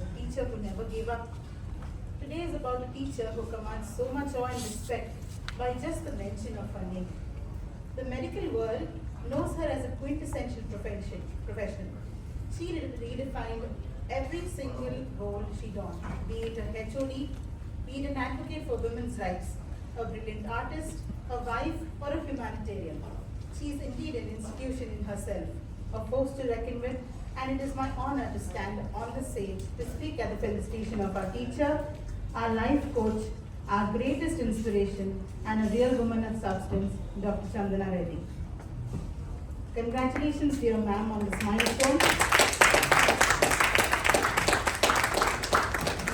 a teacher who never gave up. Today is about a teacher who commands so much awe and respect by just the mention of her name. The medical world knows her as a quintessential professional. She redefined every single role she donned, be it a HOD, be it an advocate for women's rights, a brilliant artist, a wife, or a humanitarian. She is indeed an institution in herself, a force to reckon with, and it is my honor to stand on the stage to speak at the felicitation of our teacher, our life coach, our greatest inspiration, and a real woman of substance, Dr. Chandana Reddy. Congratulations, dear ma'am, on this milestone.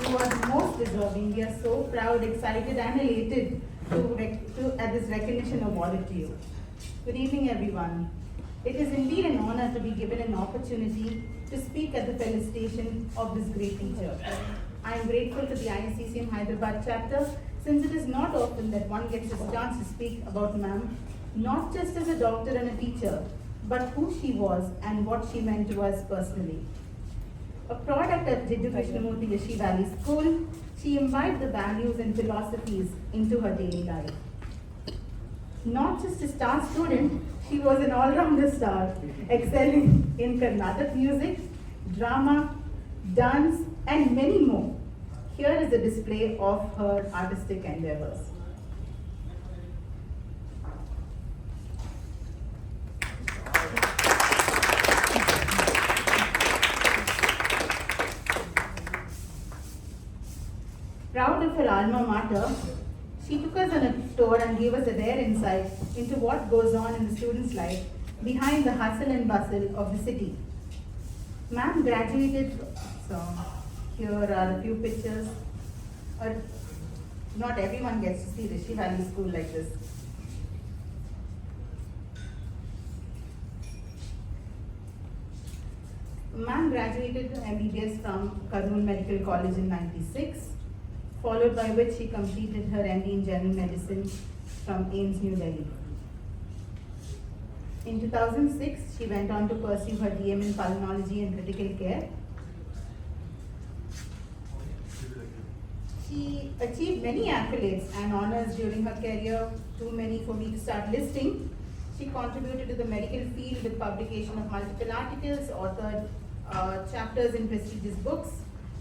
You are the most deserving. We are so proud, excited, and elated at this recognition awarded to you. Good evening, everyone. It is indeed an honor to be given an opportunity to speak at the felicitation of this great teacher. I am grateful to the ISCCM Hyderabad chapter, since it is not often that one gets a chance to speak about ma'am, not just as a doctor and a teacher, but who she was and what she meant to us personally. A product of Jiddu Krishnamurti Yashi Valley School, she imbibed the values and philosophies into her daily life. Not just a star student, she was an all-rounder star, excelling in Carnatic music, drama, dance, and many more. Here is a display of her artistic endeavors. Proud of her alma mater, she took us on a tour and gave us a rare insight into what goes on in the student's life behind the hustle and bustle of the city. Ma'am graduated, so here are a few pictures. Not everyone gets to see Rishi Valley School like this. Ma'am graduated MBBS from Kurnool Medical College in '96. Followed by which she completed her MD in General Medicine from AIIMS, New Delhi. In 2006, she went on to pursue her DM in Pulmonology and Critical Care. She achieved many accolades and honors during her career, too many for me to start listing. She contributed to the medical field with publication of multiple articles, authored chapters in prestigious books,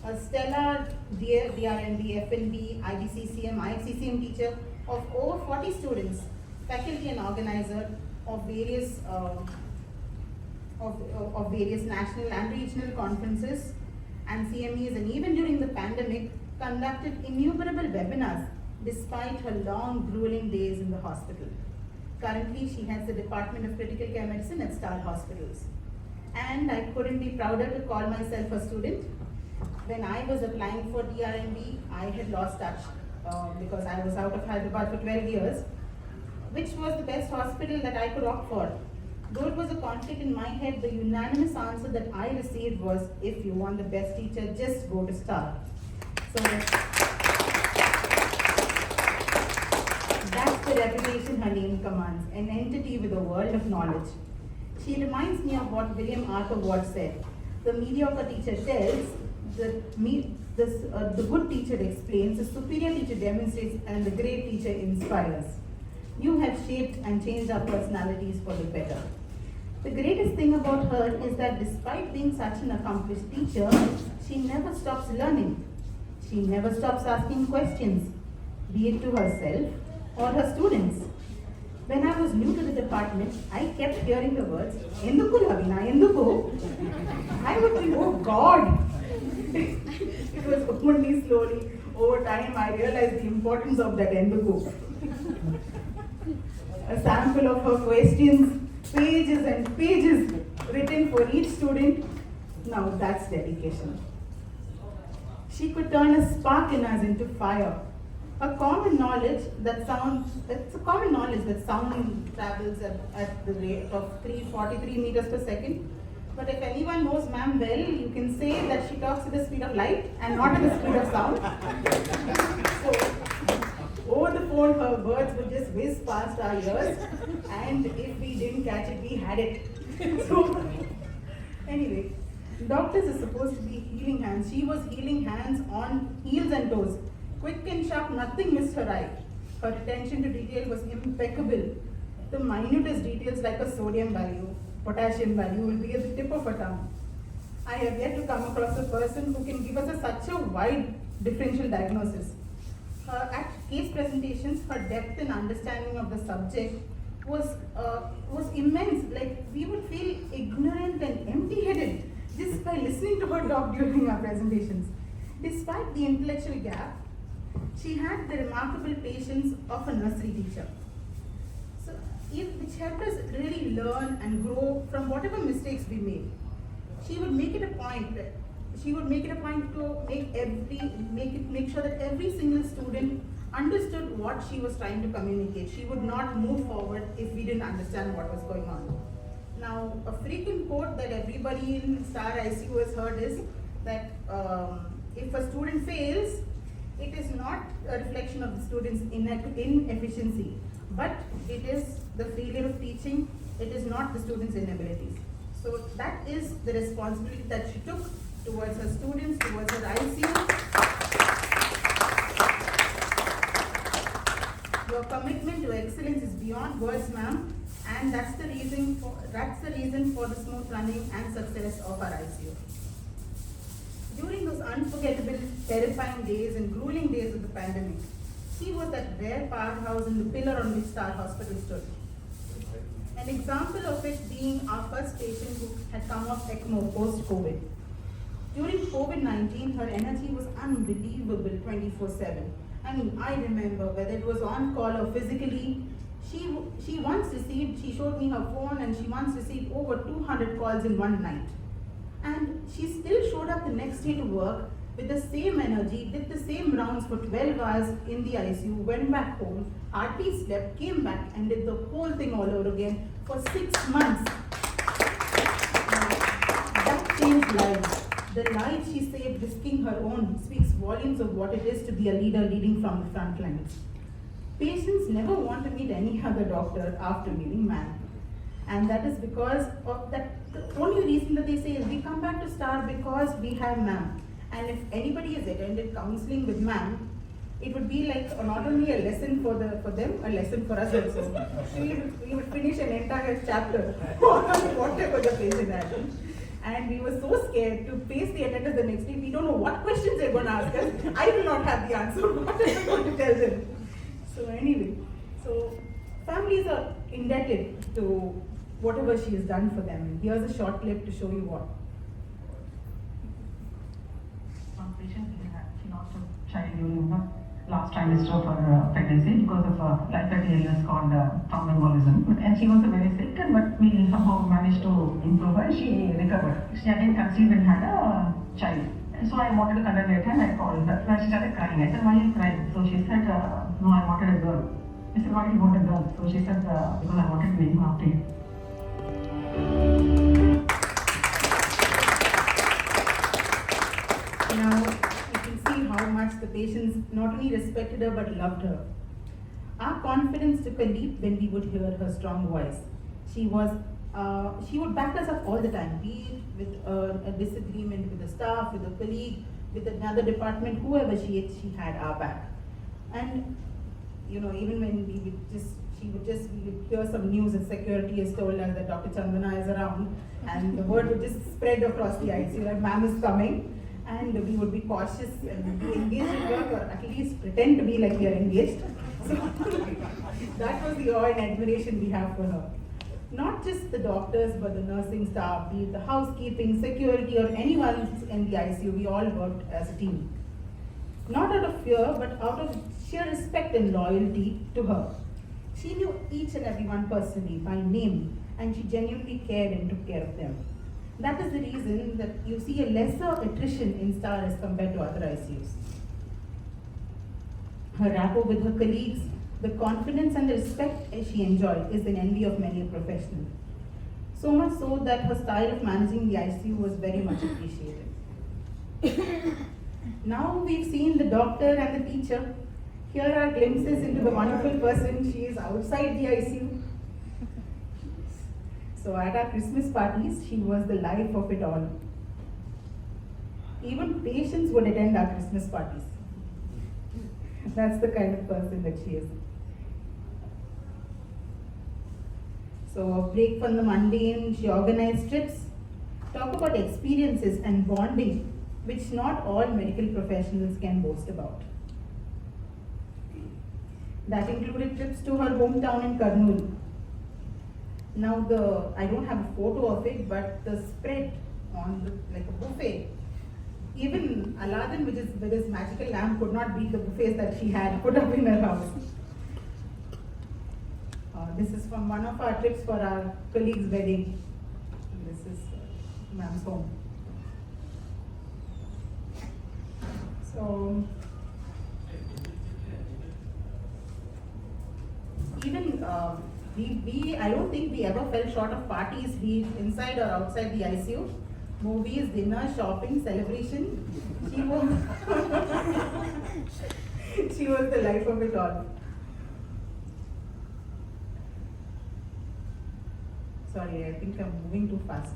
a stellar DRNB, FNB, IBCCM, IFCCM teacher of over 40 students, faculty and organizer of various national and regional conferences and CMEs, and even during the pandemic, conducted innumerable webinars despite her long, grueling days in the hospital. Currently, she heads the Department of Critical Care Medicine at Star Hospitals. And I couldn't be prouder to call myself a student. When I was applying for DRNB, I had lost touch because I was out of Hyderabad for 12 years, which was the best hospital that I could opt for. Though it was a conflict in my head, the unanimous answer that I received was, if you want the best teacher, just go to Star. So that's the reputation her name commands, an entity with a world of knowledge. She reminds me of what William Arthur Ward said: the mediocre teacher tells, the good teacher explains, the superior teacher demonstrates, and the great teacher inspires. You have shaped and changed our personalities for the better. The greatest thing about her is that despite being such an accomplished teacher, she never stops learning. She never stops asking questions, be it to herself or her students. When I was new to the department, I kept hearing the words, Enduku Ravina, Enduku. I would think, oh God. It was only slowly, over time, I realized the importance of that Enduku. A sample of her questions, pages and pages written for each student. Now that's dedication. She could turn a spark in us into fire. A common knowledge that sound travels at the rate of 343 meters per second. But if anyone knows ma'am well, you can say that she talks at the speed of light and not at the speed of sound. So, over the phone, her words would just whiz past our ears, and if we didn't catch it, we had it. So, anyway, Doctors are supposed to be healing hands. She was healing hands on heels and toes. Quick and sharp, nothing missed her eye. Her attention to detail was impeccable. The minutest details like a sodium value, potassium value will be at the tip of her tongue. I have yet to come across a person who can give us such a wide differential diagnosis. At case presentations, her depth and understanding of the subject was immense. Like, we would feel ignorant and empty-headed just by listening to her talk during our presentations. Despite the intellectual gap, she had the remarkable patience of a nursery teacher. So, which helped us really learn and grow from whatever mistakes we made. She would make it a point. She would make it a point to make sure that every single student understood what she was trying to communicate. She would not move forward if we didn't understand what was going on. Now, a frequent quote that everybody in Star ICU has heard is that if a student fails, it is not a reflection of the student's inefficiency, but it is the failure of teaching. It is not the student's inabilities. So that is the responsibility that she took towards her students, towards her ICU. Your commitment to excellence is beyond words, ma'am, and that's the reason for the smooth running and success of our ICU. During those unforgettable, terrifying days and grueling days of the pandemic, she was that rare powerhouse and the pillar on which Star Hospital stood. An example of it being our first patient who had come off ECMO post-COVID. During COVID-19, her energy was unbelievable 24/7. I mean, I remember whether it was on call or physically, she showed me her phone and she once received over 200 calls in one night. And she still showed up the next day to work with the same energy, did the same rounds for 12 hours in the ICU, went back home, hardly slept, came back and did the whole thing all over again for 6 months. That changed lives. The life she saved risking her own speaks volumes of what it is to be a leader leading from the front lines. Patients never want to meet any other doctor after meeting ma'am. And that is because of that. The only reason that they say is we come back to Star because we have ma'am. And if anybody has attended counseling with ma'am, it would be like not only a lesson for them, a lesson for us also. We would finish an entire chapter on whatever the patient had. And we were so scared to face the attenders the next day. We don't know what questions they're going to ask us. I will not have the answer. What am I going to tell them? So anyway, families are indebted to whatever she has done for them. Here's a short clip to show you what. One patient, she lost a child during the last trimester of her pregnancy because of a life-threatening illness called thromboembolism. And she was very sick, but we somehow managed to improve her. She recovered. She again conceived and had a child. And so I wanted to congratulate her and I called her. She started crying. I said, why are you crying? So she said, no, I wanted a girl. I said, why do you want a girl? So she said, because I wanted to name her after you. Now, you can see how much the patients not only respected her but loved her. Our confidence took a leap when we would hear her strong voice. She would back us up all the time, be it with a disagreement with the staff, with a colleague, with another department, whoever she had our back. And even when we would hear some news and security has told us that Dr. Chandana is around, and the word would just spread across the ICU that ma'am is coming, and we would be cautious and be engaged in work, or at least pretend to be like we are engaged. So that was the awe and admiration we have for her. Not just the doctors, but the nursing staff, be it the housekeeping, security, or anyone in the ICU, we all worked as a team. Not out of fear, but out of sheer respect and loyalty to her. She knew each and every one personally by name, and she genuinely cared and took care of them. That is the reason that you see a lesser attrition in Star as compared to other ICUs. Her rapport with her colleagues, the confidence and the respect she enjoyed is an envy of many a professional. So much so that her style of managing the ICU was very much appreciated. Now we've seen the doctor and the teacher. Here are glimpses into the wonderful person she is outside the ICU. So at our Christmas parties, she was the life of it all. Even patients would attend our Christmas parties. That's the kind of person that she is. So, a break from the mundane, she organized trips, talk about experiences and bonding, which not all medical professionals can boast about. That included trips to her hometown in Kurnool. Now I don't have a photo of it, but the spread on like a buffet, even Aladdin with his magical lamp could not beat the buffets that she had put up in her house. This is from one of our trips for our colleague's wedding. This is ma'am's home. So, even I don't think we ever fell short of parties, be it inside or outside the ICU. Movies, dinner, shopping, celebration. She was, she was the life of it all. Sorry, I think I'm moving too fast.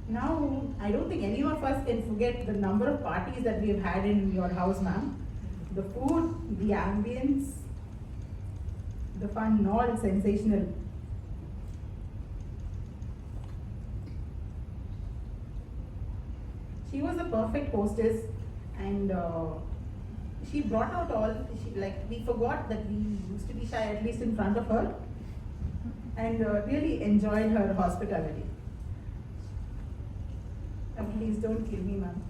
Now, I don't think any of us can forget the number of parties that we have had in your house, ma'am. The food, the ambience, the fun, all sensational. She was a perfect hostess, and she brought out all, we forgot that we used to be shy, at least in front of her, and really enjoyed her hospitality. Please don't kill me, ma'am.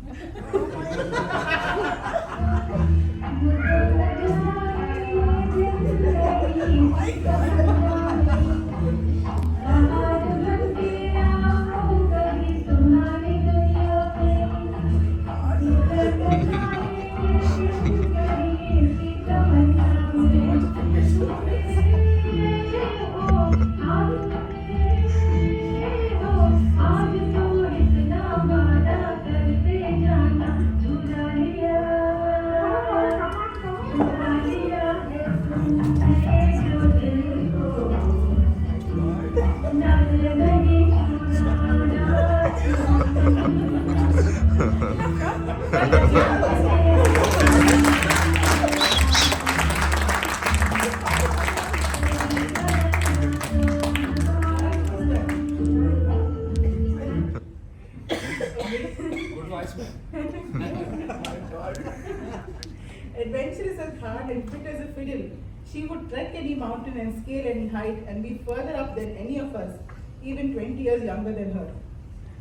Adventurous as heart and fit as a fiddle, she would trek any mountain and scale any height and be further up than any of us, even 20 years younger than her.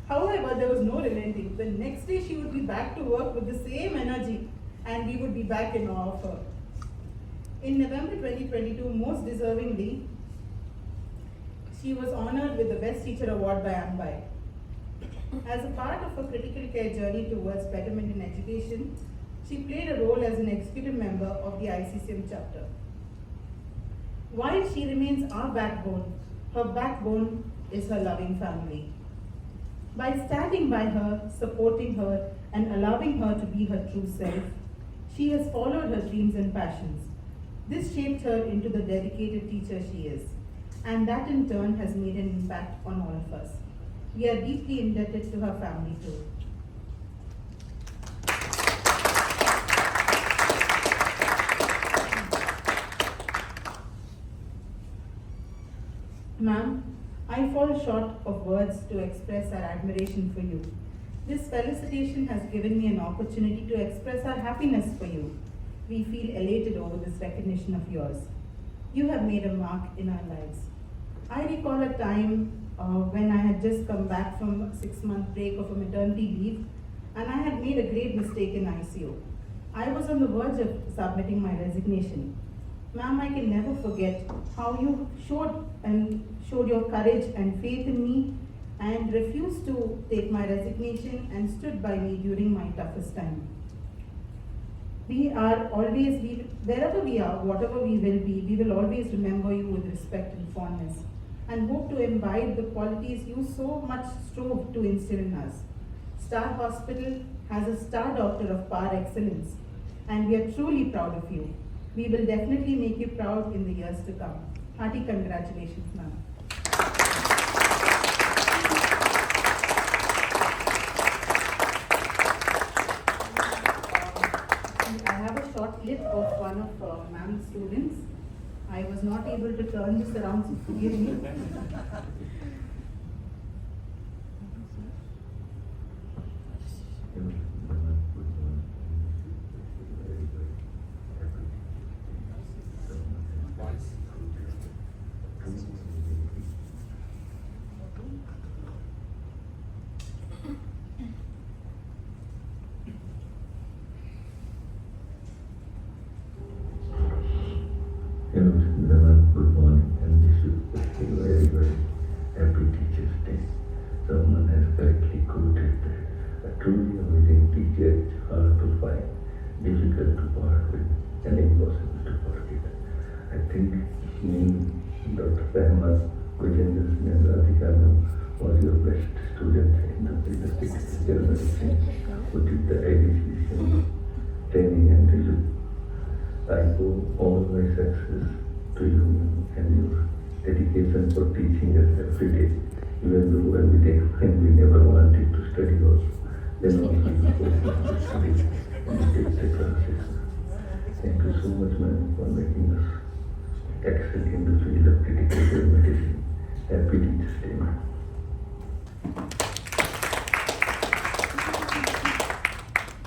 However, there was no relenting. The next day she would be back to work with the same energy, and we would be back in awe of her. In November 2022, most deservingly, she was honored with the Best Teacher Award by AMBI. As a part of her critical care journey towards betterment in education, she played a role as an executive member of the ICCM chapter. While she remains our backbone, her backbone is her loving family. By standing by her, supporting her, and allowing her to be her true self, she has followed her dreams and passions. This shaped her into the dedicated teacher she is, and that in turn has made an impact on all of us. We are deeply indebted to her family too. Ma'am, I fall short of words to express our admiration for you. This felicitation has given me an opportunity to express our happiness for you. We feel elated over this recognition of yours. You have made a mark in our lives. I recall a time when I had just come back from a 6-month break of a maternity leave, and I had made a great mistake in ICU. I was on the verge of submitting my resignation. Ma'am, I can never forget how you showed your courage and faith in me and refused to take my resignation and stood by me during my toughest time. We are always, wherever we are, whatever we will be, we will always remember you with respect and fondness and hope to imbibe the qualities you so much strove to instill in us. Star Hospital has a star doctor of par excellence, and we are truly proud of you. We will definitely make you proud in the years to come. Hearty congratulations, ma'am. clip of one of ma'am's students. I was not able to turn this around, so forgive me. Hello, everyone. Good morning, and wish you a very, very happy Teachers' Day. Someone has correctly quoted that a truly amazing teacher is hard to find, difficult to part with, and impossible to forget. I think me, Dr. Rahman, Gujendra Singh, and Radhika Ma'am was your best student in the pediatric journalism who did the education, training, and review. I owe all my success to you and your dedication for teaching us every day, even though when we never wanted to study also, then also you forced us to study and take the classes. Thank you so much, ma'am, for making us excel in the field of critical medicine. Happy Teachers' Day, ma'am.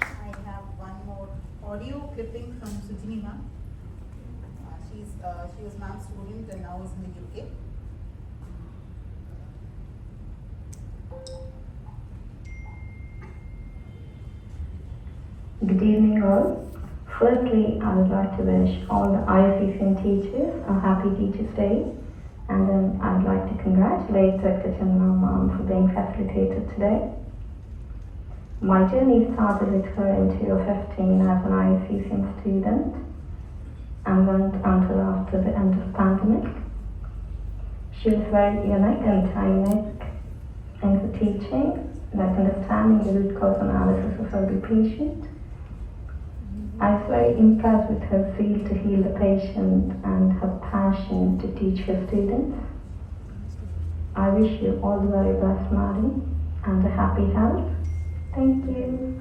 I have one more audio clipping from Sujini ma'am. She was ma'am's student and now is in the UK. Good evening all. Firstly, I would like to wish all the IFCCN teachers a happy Teachers' Day, and then I'd like to congratulate Dr. Chandra Ma'am for being facilitated today. My journey started with her in 2015 as an IFCCN student and went until after the end of pandemic. She was very unique and dynamic in her teaching, like understanding the root cause analysis of every patient. I was very impressed with her zeal to heal the patient and her passion to teach her students. I wish you all the very best, madam, and a happy health. Thank you.